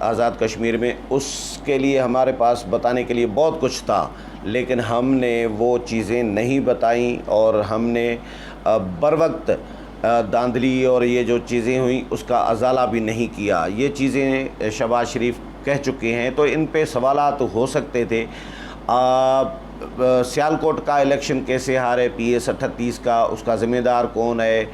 آزاد کشمیر میں، اس کے لیے ہمارے پاس بتانے کے لیے بہت کچھ تھا، لیکن ہم نے وہ چیزیں نہیں بتائیں اور ہم نے بر وقت داندلی اور یہ جو چیزیں ہوئیں اس کا ازالہ بھی نہیں کیا۔ یہ چیزیں شہباز شریف کہہ چکے ہیں، تو ان پہ سوالات ہو سکتے تھے۔ سیالکوٹ کا الیکشن کیسے ہارے PS 38 کا، اس کا ذمہ دار کون ہے؟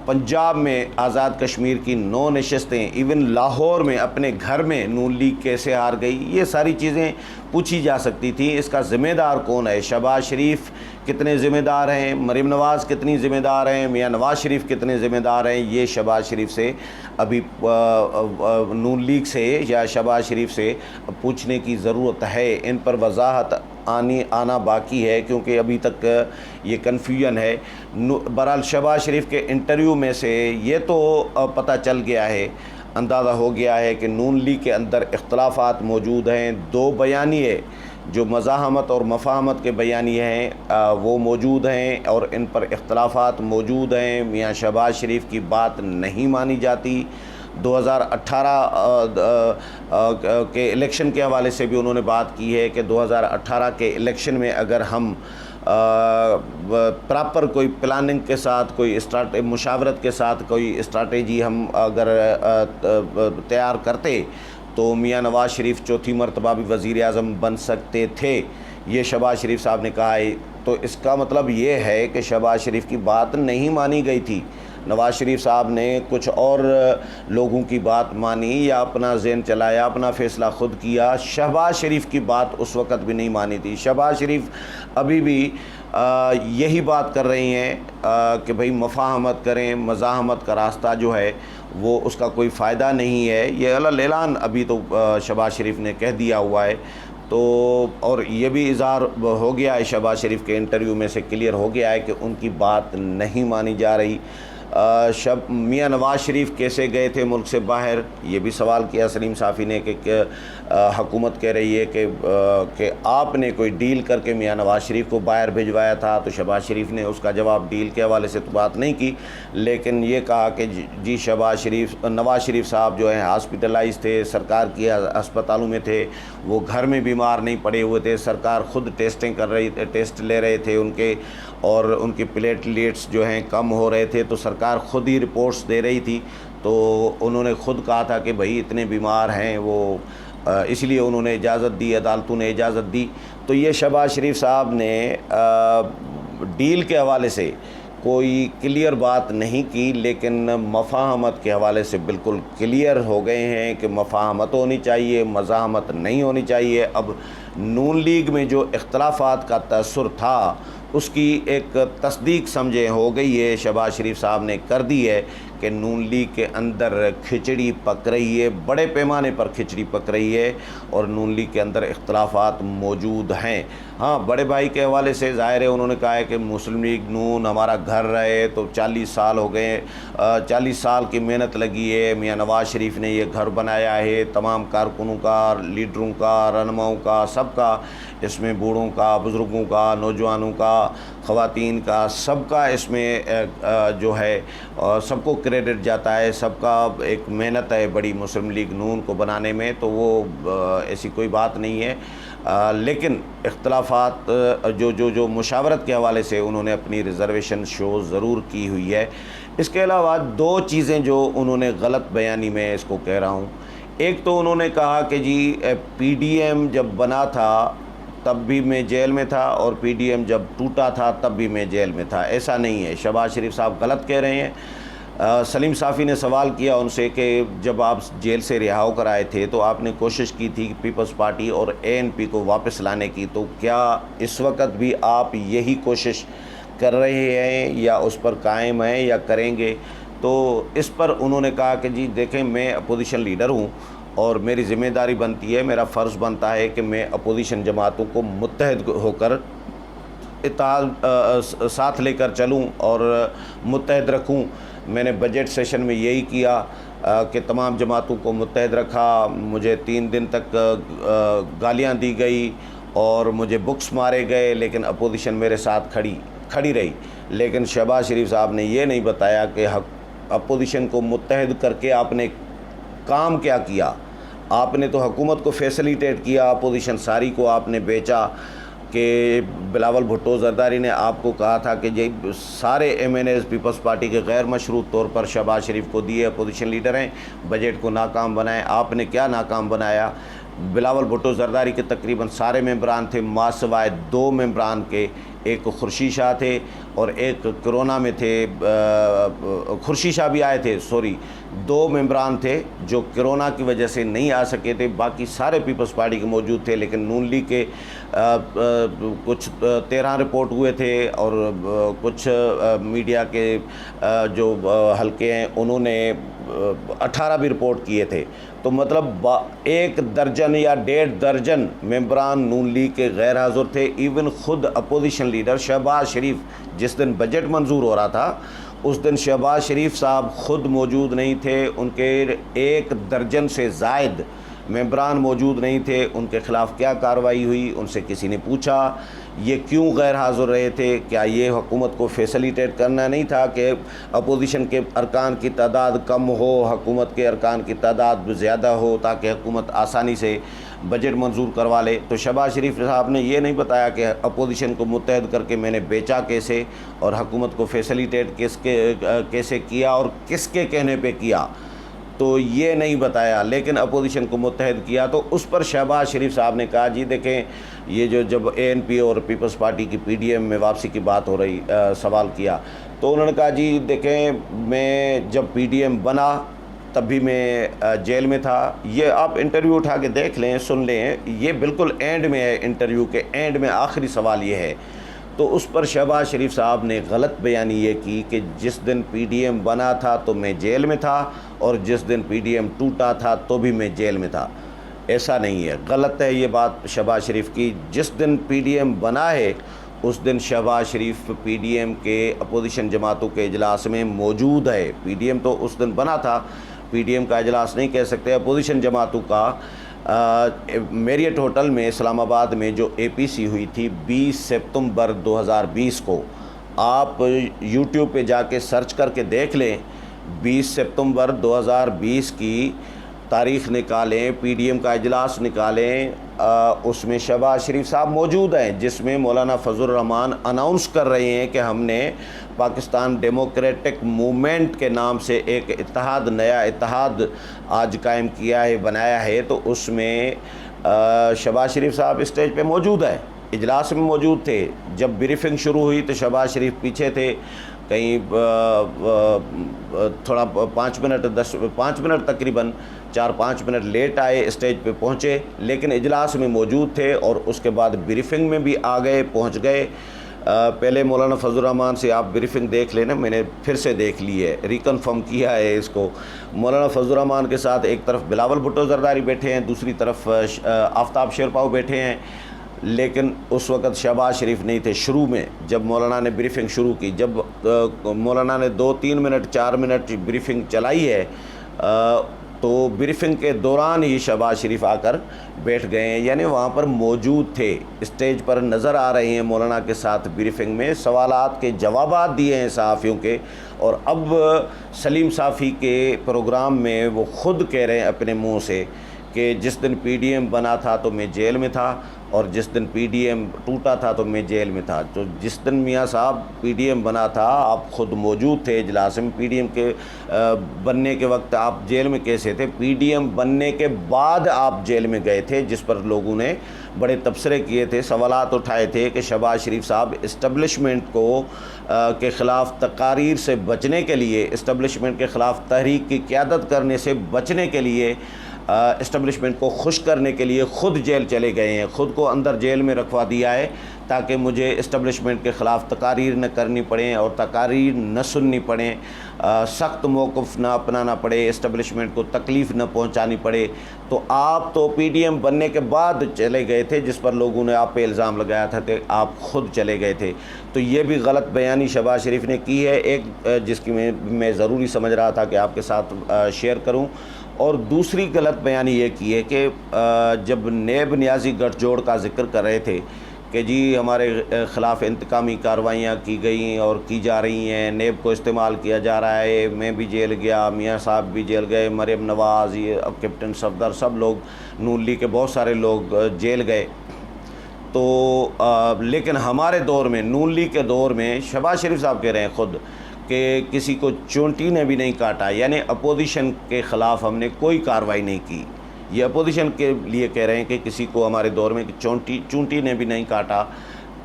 پنجاب میں آزاد کشمیر کی 9 نشستیں، ایون لاہور میں اپنے گھر میں نون لیگ کیسے ہار گئی، یہ ساری چیزیں پوچھی جا سکتی تھیں۔ اس کا ذمہ دار کون ہے؟ شہباز شریف کتنے ذمہ دار ہیں؟ مریم نواز کتنی ذمہ دار ہیں؟ میاں نواز شریف کتنے ذمہ دار ہیں؟ یہ شہباز شریف سے ابھی نون لیگ سے یا شہباز شریف سے پوچھنے کی ضرورت ہے۔ ان پر وضاحت آنا باقی ہے، کیونکہ ابھی تک یہ کنفیوژن ہے۔ بہرحال شہباز شریف کے انٹرویو میں سے یہ تو پتہ چل گیا ہے، اندازہ ہو گیا ہے کہ نون لیگ کے اندر اختلافات موجود ہیں۔ 2 بیانیے جو مزاحمت اور مفاہمت کے بیانیے ہیں وہ موجود ہیں اور ان پر اختلافات موجود ہیں۔ میاں شہباز شریف کی بات نہیں مانی جاتی۔ 2018 کے الیکشن کے حوالے سے بھی انہوں نے بات کی ہے کہ 2018 کے الیکشن میں اگر ہم پراپر کوئی پلاننگ کے ساتھ، کوئی مشاورت کے ساتھ کوئی اسٹریٹجی ہم اگر تیار کرتے تو میاں نواز شریف چوتھی مرتبہ بھی وزیر اعظم بن سکتے تھے، یہ شہباز شریف صاحب نے کہا ہے۔ تو اس کا مطلب یہ ہے کہ شہباز شریف کی بات نہیں مانی گئی تھی۔ نواز شریف صاحب نے کچھ اور لوگوں کی بات مانی یا اپنا ذہن چلایا، اپنا فیصلہ خود کیا۔ شہباز شریف کی بات اس وقت بھی نہیں مانی تھی۔ شہباز شریف ابھی بھی یہی بات کر رہی ہیں کہ بھئی مفاہمت کریں، مزاحمت کا راستہ جو ہے وہ اس کا کوئی فائدہ نہیں ہے۔ یہ اعلان ابھی تو شہباز شریف نے کہہ دیا ہوا ہے۔ تو اور یہ بھی اظہار ہو گیا ہے شہباز شریف کے انٹرویو میں سے کلیئر ہو گیا ہے کہ ان کی بات نہیں مانی جا رہی۔ میاں نواز شریف کیسے گئے تھے ملک سے باہر، یہ بھی سوال کیا سلیم صافی نے کہ حکومت کہہ رہی ہے کہ آپ نے کوئی ڈیل کر کے میاں نواز شریف کو باہر بھجوایا تھا، تو شہباز شریف نے اس کا جواب ڈیل کے حوالے سے تو بات نہیں کی، لیکن یہ کہا کہ جی نواز شریف صاحب جو ہیں ہاسپٹلائز تھے، سرکار کی ہسپتالوں میں تھے، وہ گھر میں بیمار نہیں پڑے ہوئے تھے، سرکار خود ٹیسٹ لے رہے تھے ان کے، اور ان کی پلیٹلیٹس جو ہیں کم ہو رہے تھے، تو سرکار خود ہی رپورٹس دے رہی تھی۔ تو انہوں نے خود کہا تھا کہ بھئی اتنے بیمار ہیں وہ، اس لیے انہوں نے اجازت دی، عدالتوں نے اجازت دی۔ تو یہ شہباز شریف صاحب نے ڈیل کے حوالے سے کوئی کلیئر بات نہیں کی، لیکن مفاہمت کے حوالے سے بالکل کلیئر ہو گئے ہیں کہ مفاہمت ہونی چاہیے، مزاحمت نہیں ہونی چاہیے۔ اب نون لیگ میں جو اختلافات کا تاثر تھا اس کی ایک تصدیق سمجھے ہو گئی ہے، شہباز شریف صاحب نے کر دی ہے کہ نون لیگ کے اندر کھچڑی پک رہی ہے، بڑے پیمانے پر کھچڑی پک رہی ہے اور نون لیگ کے اندر اختلافات موجود ہیں۔ ہاں، بڑے بھائی کے حوالے سے ظاہر ہے انہوں نے کہا ہے کہ مسلم لیگ نون ہمارا گھر رہے، تو 40 سال ہو گئے، 40 سال کی محنت لگی ہے، میاں نواز شریف نے یہ گھر بنایا ہے، تمام کارکنوں کا، لیڈروں کا، رہنماؤں کا، سب کا، اس میں بوڑھوں کا، بزرگوں کا، نوجوانوں کا، خواتین کا، سب کا اس میں جو ہے سب کو کریڈٹ جاتا ہے، سب کا ایک محنت ہے بڑی مسلم لیگ نون کو بنانے میں، تو وہ ایسی کوئی بات نہیں ہے۔ لیکن اختلافات جو مشاورت کے حوالے سے انہوں نے اپنی ریزرویشن شو ضرور کی ہوئی ہے۔ اس کے علاوہ 2 چیزیں جو انہوں نے غلط بیانی میں اس کو کہہ رہا ہوں۔ ایک تو انہوں نے کہا کہ جی PDM جب بنا تھا تب بھی میں جیل میں تھا، اور PDM جب ٹوٹا تھا تب بھی میں جیل میں تھا، ایسا نہیں ہے۔ شہباز شریف صاحب غلط کہہ رہے ہیں۔ سلیم صافی نے سوال کیا ان سے کہ جب آپ جیل سے رہا ہو کر آئے تھے تو آپ نے کوشش کی تھی پیپلز پارٹی اور ANP کو واپس لانے کی، تو کیا اس وقت بھی آپ یہی کوشش کر رہے ہیں یا اس پر قائم ہیں یا کریں گے؟ تو اس پر انہوں نے کہا کہ جی دیکھیں، میں اپوزیشن لیڈر ہوں اور میری ذمہ داری بنتی ہے، میرا فرض بنتا ہے کہ میں اپوزیشن جماعتوں کو متحد ہو کر ساتھ لے کر چلوں اور متحد رکھوں۔ میں نے بجٹ سیشن میں یہی کیا کہ تمام جماعتوں کو متحد رکھا، مجھے 3 دن تک گالیاں دی گئی اور مجھے بکس مارے گئے، لیکن اپوزیشن میرے ساتھ کھڑی رہی۔ لیکن شہباز شریف صاحب نے یہ نہیں بتایا کہ اپوزیشن کو متحد کر کے آپ نے کام کیا کیا۔ آپ نے تو حکومت کو فیسلیٹیٹ کیا، اپوزیشن ساری کو آپ نے بیچا کہ بلاول بھٹو زرداری نے آپ کو کہا تھا کہ یہ سارے M N As Peoples Party کے غیر مشروط طور پر شہباز شریف کو دیے، اپوزیشن لیڈر ہیں، بجٹ کو ناکام بنائیں۔ آپ نے کیا ناکام بنایا؟ بلاول بھٹو زرداری کے تقریباً سارے ممبران تھے، ما سوائے 2 ممبران کے، ایک خورشید شاہ تھے اور ایک کرونا میں تھے، خورشید شاہ بھی آئے تھے، 2 ممبران تھے جو کرونا کی وجہ سے نہیں آ سکے تھے، باقی سارے پیپلز پارٹی کے موجود تھے۔ لیکن نون لیگ کے کچھ 13 رپورٹ ہوئے تھے اور کچھ میڈیا کے جو حلقے ہیں انہوں نے 18 بھی رپورٹ کیے تھے۔ تو مطلب 1 درجن یا 1.5 درجن ممبران نون لیگ کے غیر حاضر تھے۔ ایون خود اپوزیشن لیڈر شہباز شریف جس دن بجٹ منظور ہو رہا تھا اس دن شہباز شریف صاحب خود موجود نہیں تھے، ان کے 1 درجن سے زائد ممبران موجود نہیں تھے۔ ان کے خلاف کیا کارروائی ہوئی؟ ان سے کسی نے پوچھا یہ کیوں غیر حاضر رہے تھے؟ کیا یہ حکومت کو فیسلیٹیٹ کرنا نہیں تھا کہ اپوزیشن کے ارکان کی تعداد کم ہو، حکومت کے ارکان کی تعداد زیادہ ہو تاکہ حکومت آسانی سے بجٹ منظور کروا لے؟ تو شہباز شریف صاحب نے یہ نہیں بتایا کہ اپوزیشن کو متحد کر کے میں نے بیچا کیسے اور حکومت کو فیسلیٹیٹ کیسے کیا اور کس کے کہنے پہ کیا، تو یہ نہیں بتایا، لیکن اپوزیشن کو متحد کیا۔ تو اس پر شہباز شریف صاحب نے کہا جی دیکھیں یہ جب اے این پی اور پیپلز پارٹی کی پی ڈی ایم میں واپسی کی بات ہو رہی، سوال کیا تو انہوں نے کہا جی دیکھیں میں جب پی ڈی ایم بنا تب بھی میں جیل میں تھا۔ یہ آپ انٹرویو اٹھا کے دیکھ لیں، سن لیں، یہ بالکل اینڈ میں ہے، انٹرویو کے اینڈ میں آخری سوال یہ ہے۔ تو اس پر شہباز شریف صاحب نے غلط بیانی یہ کی کہ جس دن پی ڈی ایم بنا تھا تو میں جیل میں تھا اور جس دن پی ڈی ایم ٹوٹا تھا تو بھی میں جیل میں تھا۔ ایسا نہیں ہے، غلط ہے یہ بات شہباز شریف کی۔ جس دن پی ڈی ایم بنا ہے اس دن شہباز شریف پی ڈی ایم کے اپوزیشن جماعتوں کے اجلاس میں موجود ہے۔ پی ڈی ایم تو اس دن بنا تھا، پی ڈی ایم کا اجلاس نہیں کہہ سکتے، اپوزیشن جماعتوں کا۔ میریٹ ہوٹل میں اسلام آباد میں جو اے پی سی ہوئی تھی 20 ستمبر 2020 کو، آپ یوٹیوب پہ جا کے سرچ کر کے دیکھ لیں، 20 ستمبر 2020 کی تاریخ نکالیں، پی ڈی ایم کا اجلاس نکالیں، اس میں شہباز شریف صاحب موجود ہیں، جس میں مولانا فضل الرحمان اناؤنس کر رہے ہیں کہ ہم نے پاکستان ڈیموکریٹک موومنٹ کے نام سے ایک اتحاد، نیا اتحاد آج قائم کیا ہے، بنایا ہے۔ تو اس میں شہباز شریف صاحب اسٹیج پہ موجود ہیں، اجلاس میں موجود تھے۔ جب بریفنگ شروع ہوئی تو شہباز شریف پیچھے تھے، کہیں تھوڑا 5 منٹ تقریباً 4-5 منٹ لیٹ آئے، اسٹیج پہ پہنچے، لیکن اجلاس میں موجود تھے اور اس کے بعد بریفنگ میں بھی آ گئے، پہنچ گئے۔ پہلے مولانا فضل الرحمان سے آپ بریفنگ دیکھ لینا، میں نے پھر سے دیکھ لی ہے، ریکنفرم کیا ہے اس کو۔ مولانا فضل الرحمان کے ساتھ ایک طرف بلاول بھٹو زرداری بیٹھے ہیں، دوسری طرف آفتاب شیرپاؤ بیٹھے ہیں، لیکن اس وقت شہباز شریف نہیں تھے۔ شروع میں جب مولانا نے بریفنگ شروع کی، جب مولانا نے 2-3 منٹ 4 منٹ بریفنگ چلائی ہے، تو بریفنگ کے دوران ہی شہباز شریف آ کر بیٹھ گئے ہیں، یعنی وہاں پر موجود تھے، اسٹیج پر نظر آ رہے ہیں مولانا کے ساتھ، بریفنگ میں سوالات کے جوابات دیے ہیں صحافیوں کے۔ اور اب سلیم صافی کے پروگرام میں وہ خود کہہ رہے ہیں اپنے منہ سے کہ جس دن پی ڈی ایم بنا تھا تو میں جیل میں تھا اور جس دن پی ڈی ایم ٹوٹا تھا تو میں جیل میں تھا۔ تو جس دن میاں صاحب پی ڈی ایم بنا تھا آپ خود موجود تھے اجلاس میں، پی ڈی ایم کے بننے کے وقت آپ جیل میں کیسے تھے؟ پی ڈی ایم بننے کے بعد آپ جیل میں گئے تھے، جس پر لوگوں نے بڑے تبصرے کیے تھے، سوالات اٹھائے تھے کہ شہباز شریف صاحب اسٹیبلشمنٹ کو کے خلاف تقاریر سے بچنے کے لیے، اسٹیبلشمنٹ کے خلاف تحریک کی قیادت کرنے سے بچنے کے لیے، اسٹیبلشمنٹ کو خوش کرنے کے لیے خود جیل چلے گئے ہیں، خود کو اندر جیل میں رکھوا دیا ہے تاکہ مجھے اسٹیبلشمنٹ کے خلاف تقاریر نہ کرنی پڑیں اور تقاریر نہ سننی پڑیں، سخت موقف نہ اپنانا پڑے، اسٹیبلشمنٹ کو تکلیف نہ پہنچانی پڑے۔ تو آپ تو پی ڈی ایم بننے کے بعد چلے گئے تھے، جس پر لوگوں نے آپ پہ الزام لگایا تھا کہ آپ خود چلے گئے تھے۔ تو یہ بھی غلط بیانی شہباز شریف نے کی ہے، ایک جس کی میں ضروری سمجھ رہا تھا کہ آپ کے ساتھ شیئر کروں۔ اور دوسری غلط بیانی یہ کی ہے کہ جب نیب نیازی گٹھ جوڑ کا ذکر کر رہے تھے کہ جی ہمارے خلاف انتقامی کارروائیاں کی گئیں اور کی جا رہی ہیں، نیب کو استعمال کیا جا رہا ہے، میں بھی جیل گیا، میاں صاحب بھی جیل گئے، مریم نواز، یہ اب کیپٹن صفدر، سب لوگ نون لیگ کے بہت سارے لوگ جیل گئے۔ تو لیکن ہمارے دور میں، نون لیگ کے دور میں، شہباز شریف صاحب کہہ رہے ہیں خود کہ کسی کو چونٹی نے بھی نہیں کاٹا، یعنی اپوزیشن کے خلاف ہم نے کوئی کارروائی نہیں کی۔ یہ اپوزیشن کے لیے کہہ رہے ہیں کہ کسی کو ہمارے دور میں چونٹی نے بھی نہیں کاٹا،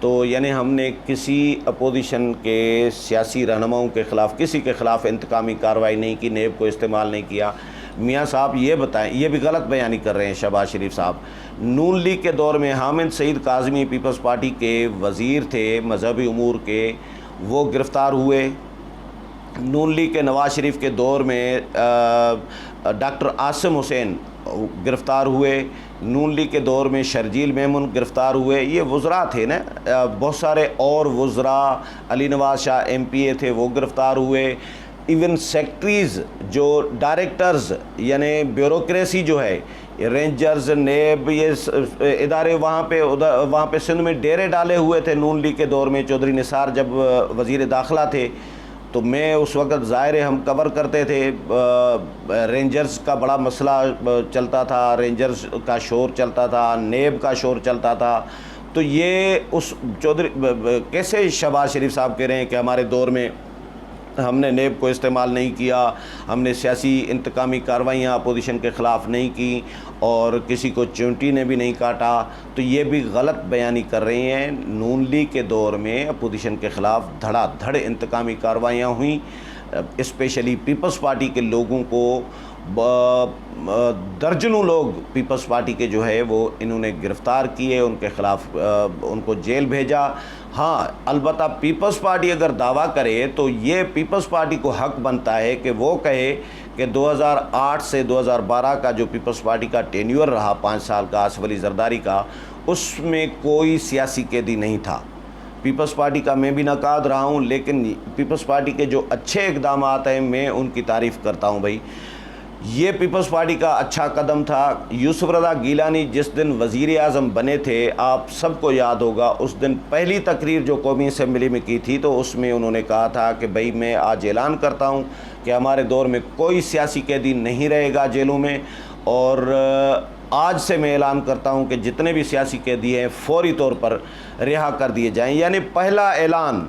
تو یعنی ہم نے کسی اپوزیشن کے سیاسی رہنماؤں کے خلاف، کسی کے خلاف انتقامی کارروائی نہیں کی، نیب کو استعمال نہیں کیا۔ میاں صاحب یہ بتائیں، یہ بھی غلط بیانی کر رہے ہیں شہباز شریف صاحب۔ نون لیگ کے دور میں حامد سعید کاظمی پیپلز پارٹی کے وزیر تھے مذہبی امور کے، وہ گرفتار ہوئے۔ نون لیگ کے نواز شریف کے دور میں ڈاکٹر عاصم حسین گرفتار ہوئے، نون لیگ کے دور میں شرجیل میمن گرفتار ہوئے۔ یہ وزراء تھے نا، بہت سارے اور وزراء، علی نواز شاہ ایم پی اے تھے، وہ گرفتار ہوئے۔ ایون سیکٹریز، جو ڈائریکٹرز، یعنی بیوروکریسی جو ہے، رینجرز، نیب، یہ ادارے وہاں پہ سندھ میں ڈیرے ڈالے ہوئے تھے نون لیگ کے دور میں۔ چودھری نثار جب وزیر داخلہ تھے تو میں اس وقت ظاہر ہم کور کرتے تھے، رینجرز کا بڑا مسئلہ چلتا تھا، رینجرز کا شور چلتا تھا، نیب کا شور چلتا تھا۔ تو یہ اس کیسے شہباز شریف صاحب کہہ رہے ہیں کہ ہمارے دور میں ہم نے نیب کو استعمال نہیں کیا، ہم نے سیاسی انتقامی کارروائیاں اپوزیشن کے خلاف نہیں کی اور کسی کو چونٹی نے بھی نہیں کاٹا، تو یہ بھی غلط بیانی کر رہے ہیں۔ نون لیگ کے دور میں اپوزیشن کے خلاف دھڑا دھڑ انتقامی کارروائیاں ہوئیں، اسپیشلی پیپلز پارٹی کے لوگوں کو، درجنوں لوگ پیپلز پارٹی کے جو ہے وہ انہوں نے گرفتار کیے، ان کے خلاف ان کو جیل بھیجا۔ ہاں البتہ پیپلز پارٹی اگر دعویٰ کرے تو یہ پیپلز پارٹی کو حق بنتا ہے کہ وہ کہے کہ 2008 سے 2012 کا جو پیپلز پارٹی کا ٹینیور رہا 5 سال کا آصف علی زرداری کا، اس میں کوئی سیاسی قیدی نہیں تھا۔ پیپلز پارٹی کا میں بھی نقاد رہا ہوں، لیکن پیپلز پارٹی کے جو اچھے اقدامات ہیں میں ان کی تعریف کرتا ہوں بھائی۔ یہ پیپلز پارٹی کا اچھا قدم تھا۔ یوسف رضا گیلانی جس دن وزیر اعظم بنے تھے، آپ سب کو یاد ہوگا، اس دن پہلی تقریر جو قومی اسمبلی میں کی تھی تو اس میں انہوں نے کہا تھا کہ بھائی میں آج اعلان کرتا ہوں کہ ہمارے دور میں کوئی سیاسی قیدی نہیں رہے گا جیلوں میں، اور آج سے میں اعلان کرتا ہوں کہ جتنے بھی سیاسی قیدی ہیں فوری طور پر رہا کر دیے جائیں۔ یعنی پہلا اعلان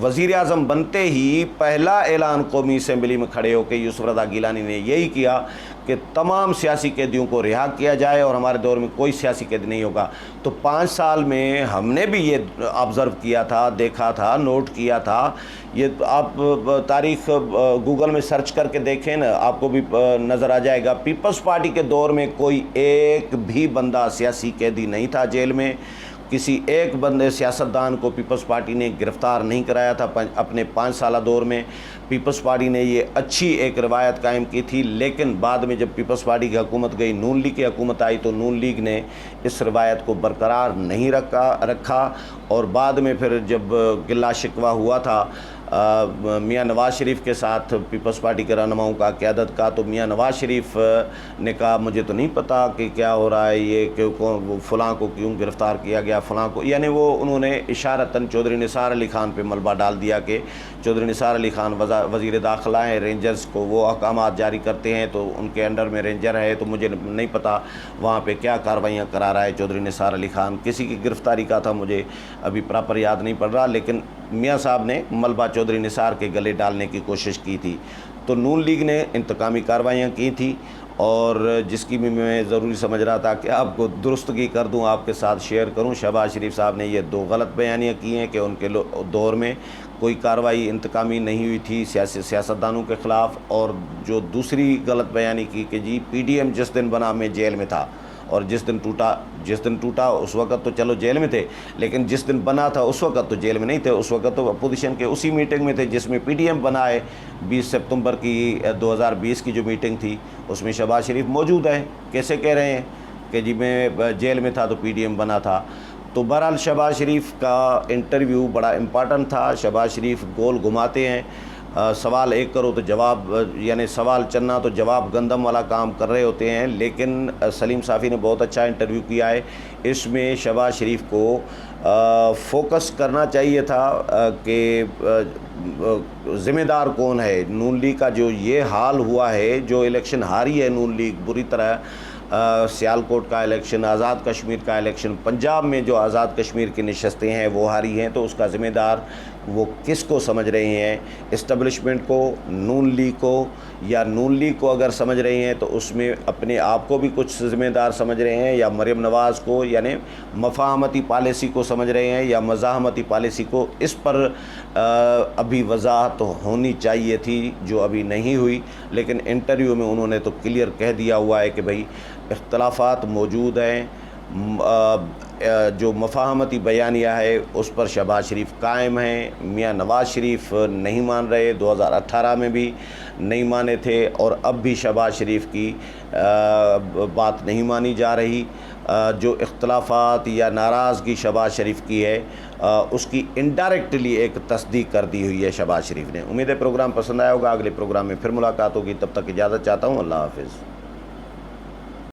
وزیر اعظم بنتے ہی پہلا اعلان قومی اسمبلی میں کھڑے ہو کے یوسف رضا گیلانی نے یہی کیا کہ تمام سیاسی قیدیوں کو رہا کیا جائے اور ہمارے دور میں کوئی سیاسی قید نہیں ہوگا۔ تو 5 سال میں ہم نے بھی یہ آبزرو کیا تھا، دیکھا تھا، نوٹ کیا تھا۔ یہ آپ تاریخ گوگل میں سرچ کر کے دیکھیں نا، آپ کو بھی نظر آ جائے گا۔ پیپلز پارٹی کے دور میں کوئی ایک بھی بندہ سیاسی قیدی نہیں تھا جیل میں، کسی ایک بندے سیاستدان کو پیپلز پارٹی نے گرفتار نہیں کرایا تھا اپنے 5 سالہ دور میں۔ پیپلز پارٹی نے یہ اچھی ایک روایت قائم کی تھی، لیکن بعد میں جب پیپلز پارٹی کی حکومت گئی، نون لیگ کی حکومت آئی تو نون لیگ نے اس روایت کو برقرار نہیں رکھا، اور بعد میں پھر جب گلہ شکوہ ہوا تھا میاں نواز شریف کے ساتھ پیپلز پارٹی کے رہنماؤں کا، قیادت کا، تو میاں نواز شریف نے کہا مجھے تو نہیں پتہ کہ کیا ہو رہا ہے، یہ کہ فلاں کو کیوں گرفتار کیا گیا، فلاں کو، یعنی وہ انہوں نے اشارتاً چودھری نثار علی خان پہ ملبہ ڈال دیا کہ چودھری نثار علی خان وزیر داخلہ ہیں، رینجرز کو وہ احکامات جاری کرتے ہیں تو ان کے انڈر میں رینجر ہے، تو مجھے نہیں پتہ وہاں پہ کیا کارروائیاں کرا رہا ہے چودھری نثار علی خان۔ کسی کی گرفتاری کا تھا، مجھے ابھی پراپر یاد نہیں پڑ رہا، لیکن میاں صاحب نے ملبہ چودھری نثار کے گلے ڈالنے کی کوشش کی تھی۔ تو نون لیگ نے انتقامی کارروائیاں کی تھیں، اور جس کی بھی میں ضروری سمجھ رہا تھا کہ آپ کو درستگی کر دوں، آپ کے ساتھ شیئر کروں۔ شہباز شریف صاحب نے یہ 2 غلط بیانیاں کی ہیں کہ ان کے دور میں کوئی کارروائی انتقامی نہیں ہوئی تھی سیاستدانوں کے خلاف، اور جو دوسری غلط بیانی کی کہ جی پی ڈی ایم جس دن بنا میں جیل میں تھا، اور جس دن ٹوٹا اس وقت تو چلو جیل میں تھے، لیکن جس دن بنا تھا اس وقت تو جیل میں نہیں تھے، اس وقت تو اپوزیشن کے اسی میٹنگ میں تھے جس میں پی ڈی ایم بنا ہے۔ 20 سپتمبر کی 2020 کی جو میٹنگ تھی اس میں شہباز شریف موجود ہیں، کیسے کہہ رہے ہیں کہ جی میں جیل میں تھا تو پی ڈی ایم بنا تھا؟ تو بہرحال شہباز شریف کا انٹرویو بڑا امپارٹنٹ تھا۔ شہباز شریف گول گھماتے ہیں، سوال ایک کرو تو جواب یعنی سوال چنا تو جواب گندم والا کام کر رہے ہوتے ہیں. لیکن سلیم صافی نے بہت اچھا انٹرویو کیا ہے. اس میں شہباز شریف کو فوکس کرنا چاہیے تھا کہ ذمہ دار کون ہے. نون لیگ کا جو یہ حال ہوا ہے، جو الیکشن ہاری ہے نون لیگ بری طرح، سیالکوٹ کا الیکشن، آزاد کشمیر کا الیکشن، پنجاب میں جو آزاد کشمیر کی نشستیں ہیں وہ ہاری ہیں، تو اس کا ذمہ دار وہ کس کو سمجھ رہے ہیں؟ اسٹیبلشمنٹ کو، نون لیگ کو، یا نون لیگ کو اگر سمجھ رہے ہیں تو اس میں اپنے آپ کو بھی کچھ ذمہ دار سمجھ رہے ہیں، یا مریم نواز کو یعنی مفاہمتی پالیسی کو سمجھ رہے ہیں، یا مزاحمتی پالیسی کو؟ اس پر ابھی وضاحت ہونی چاہیے تھی، جو ابھی نہیں ہوئی. لیکن انٹرویو میں انہوں نے تو کلیئر کہہ دیا ہوا ہے کہ بھئی اختلافات موجود ہیں، جو مفاہمتی بیانیہ ہے اس پر شہباز شریف قائم ہیں. میاں نواز شریف نہیں مان رہے، 2018 میں بھی نہیں مانے تھے، اور اب بھی شہباز شریف کی بات نہیں مانی جا رہی. جو اختلافات یا ناراضگی شہباز شریف کی ہے، اس کی انڈائریکٹلی ایک تصدیق کر دی ہوئی ہے شہباز شریف نے. امید ہے پروگرام پسند آیا ہوگا. اگلے پروگرام میں پھر ملاقات ہوگی. تب تک اجازت چاہتا ہوں. اللہ حافظ.